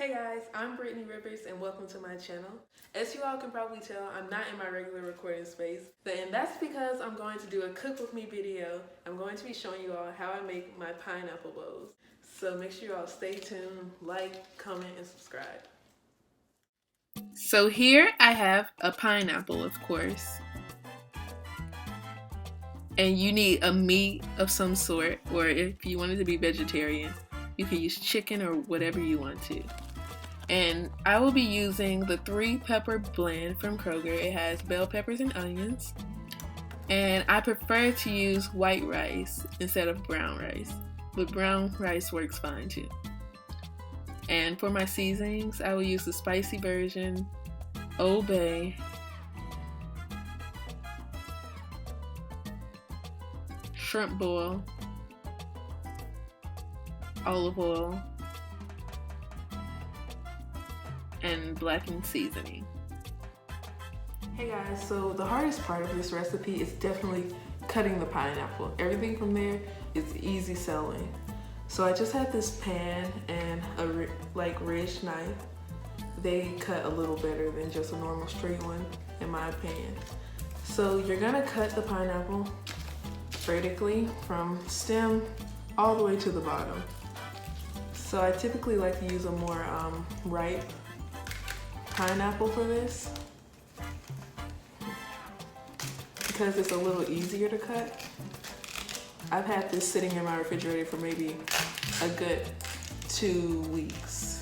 Hey guys, I'm Brittney and welcome to my channel. As you all can probably tell, I'm not in my regular recording space, and that's because I'm going to do a cook with me video. I'm going to be showing you all how I make my pineapple bowls. So make sure you all stay tuned, like, comment, and subscribe. So here I have a pineapple, of course. And you need a meat of some sort, or if you want it to be vegetarian, you can use chicken or whatever you want to. And I will be using the 3-pepper blend from Kroger. It has bell peppers and onions. And I prefer to use white rice instead of brown rice, but brown rice works fine too. And for my seasonings, I will use the spicy version, Old Bay, shrimp boil, olive oil, and Blackened Seasoning. Hey guys, so the hardest part of this recipe is definitely cutting the pineapple. Everything from there is easy selling. So I just had this pan and a ridge knife. They cut a little better than just a normal straight one in my opinion. So you're gonna cut the pineapple vertically from stem all the way to the bottom. So I typically like to use a more ripe pineapple for this because it's a little easier to cut. I've had this sitting in my refrigerator for maybe a good 2 weeks.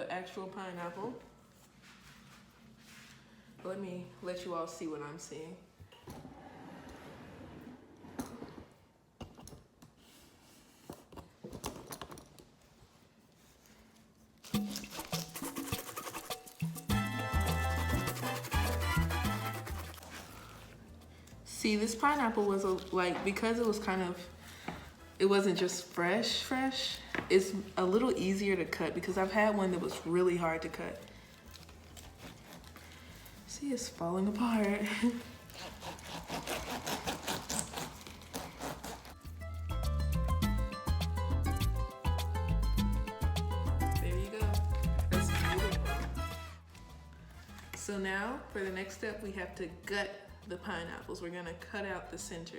Actual pineapple. Let me let you all see what I'm seeing. See, this pineapple was because it was it wasn't just fresh, it's a little easier to cut because I've had one that was really hard to cut. See, it's falling apart. There you go. That's beautiful. So now, for the next step, we have to gut the pineapples. We're gonna cut out the center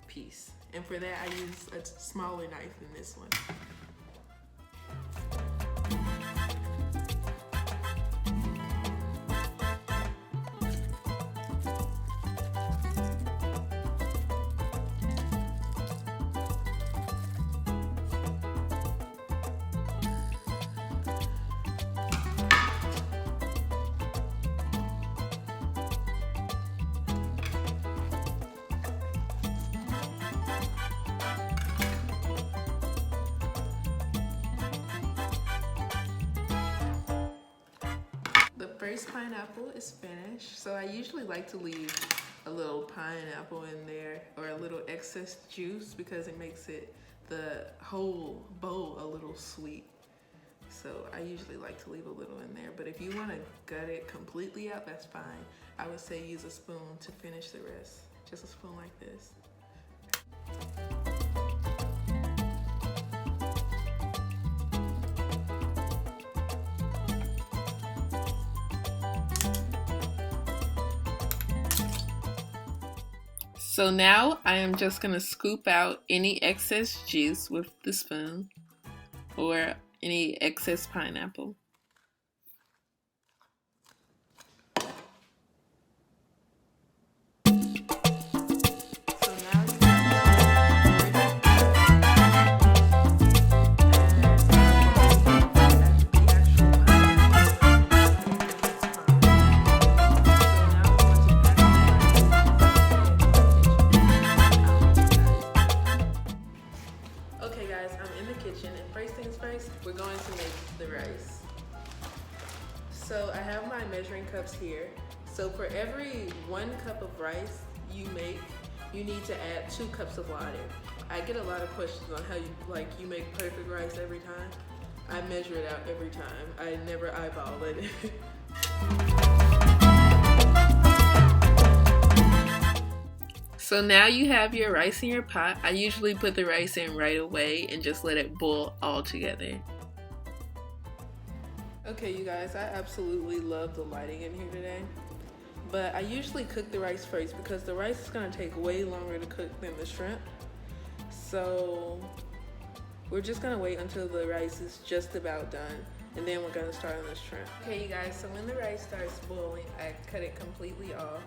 piece. And for that, I use a smaller knife than this one. First pineapple is finished, so I usually like to leave a little pineapple in there or a little excess juice because it makes the whole bowl a little sweet. So I usually like to leave a little in there, but if you want to gut it completely out, that's fine. I would say use a spoon to finish the rest. Just a spoon like this. So now I am just going to scoop out any excess juice with the spoon or any excess pineapple. Okay guys, I'm in the kitchen, and first things first, we're going to make the rice. So I have my measuring cups here. So for every 1 cup of rice you make, you need to add 2 cups of water. I get a lot of questions on how you make perfect rice every time. I measure it out every time. I never eyeball it. So now you have your rice in your pot. I usually put the rice in right away and just let it boil all together. Okay, you guys, I absolutely love the lighting in here today. But I usually cook the rice first because the rice is gonna take way longer to cook than the shrimp. So we're just gonna wait until the rice is just about done, and then we're gonna start on the shrimp. Okay, you guys, so when the rice starts boiling, I cut it completely off.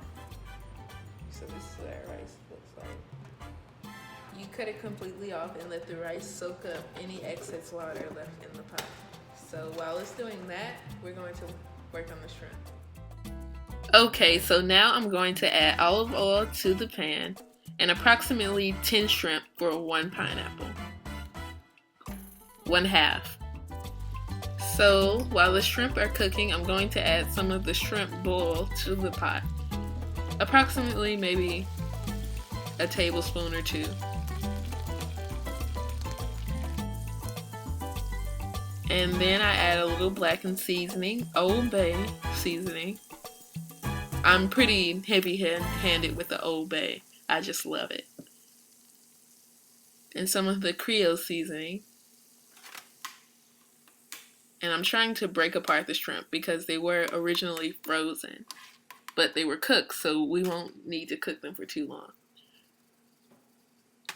So this is what our rice looks like. You cut it completely off and let the rice soak up any excess water left in the pot. So while it's doing that, we're going to work on the shrimp. Okay, so now I'm going to add olive oil to the pan and approximately 10 shrimp for 1 pineapple. 1/2. So while the shrimp are cooking, I'm going to add some of the shrimp boil to the pot. Approximately maybe a tablespoon or 2. And then I add a little blackened seasoning, Old Bay seasoning. I'm pretty heavy-handed with the Old Bay. I just love it. And some of the Creole Seasoning. And I'm trying to break apart the shrimp because they were originally frozen, but they were cooked, so we won't need to cook them for too long.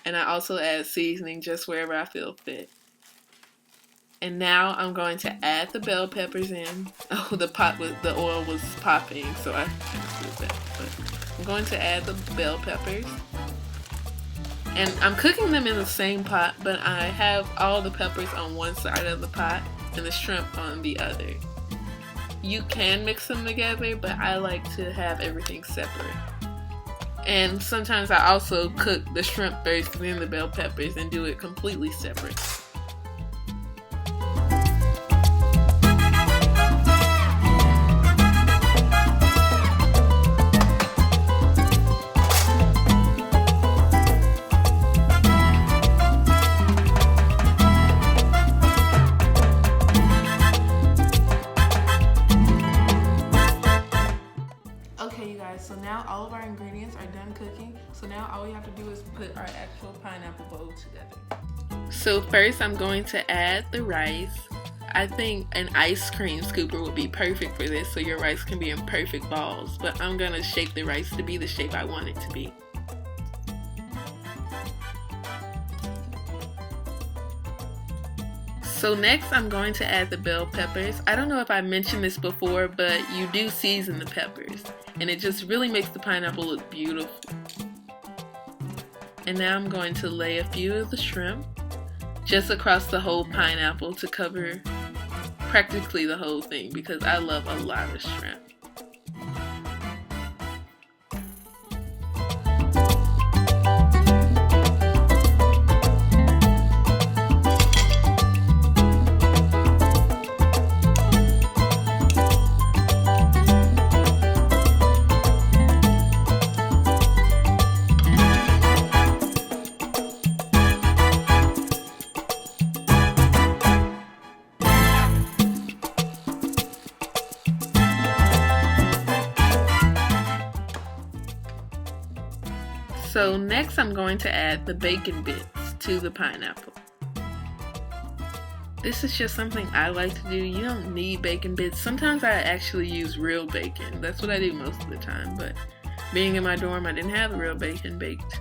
And I also add seasoning just wherever I feel fit. And now I'm going to add the bell peppers in. Oh, the oil was popping, so I did that. But I'm going to add the bell peppers. And I'm cooking them in the same pot, but I have all the peppers on one side of the pot and the shrimp on the other. You can mix them together, but I like to have everything separate. And sometimes I also cook the shrimp first and then the bell peppers and do it completely separate. So now all of our ingredients are done cooking. So now all we have to do is put our actual pineapple bowl together. So first I'm going to add the rice. I think an ice cream scooper would be perfect for this, so your rice can be in perfect balls. But I'm going to shape the rice to be the shape I want it to be. So next I'm going to add the bell peppers. I don't know if I mentioned this before, but you do season the peppers. And it just really makes the pineapple look beautiful. And now I'm going to lay a few of the shrimp just across the whole pineapple to cover practically the whole thing because I love a lot of shrimp. So next I'm going to add the bacon bits to the pineapple. This is just something I like to do. You don't need bacon bits. Sometimes I actually use real bacon. That's what I do most of the time, but being in my dorm I didn't have real bacon baked.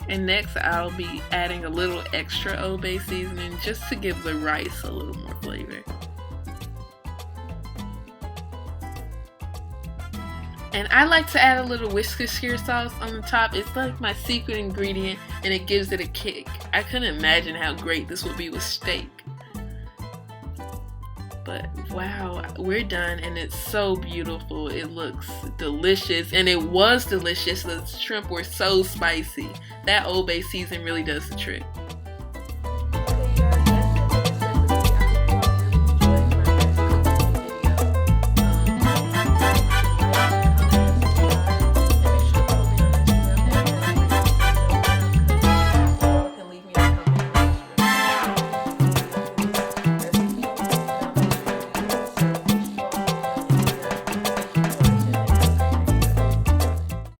And next I'll be adding a little extra Old Bay seasoning just to give the rice a little more flavor. And I like to add a little Worcestershire sauce on the top. It's like my secret ingredient and it gives it a kick. I couldn't imagine how great this would be with steak. But wow, we're done, and it's so beautiful. It looks delicious, and it was delicious. The shrimp were so spicy. That Old Bay season really does the trick.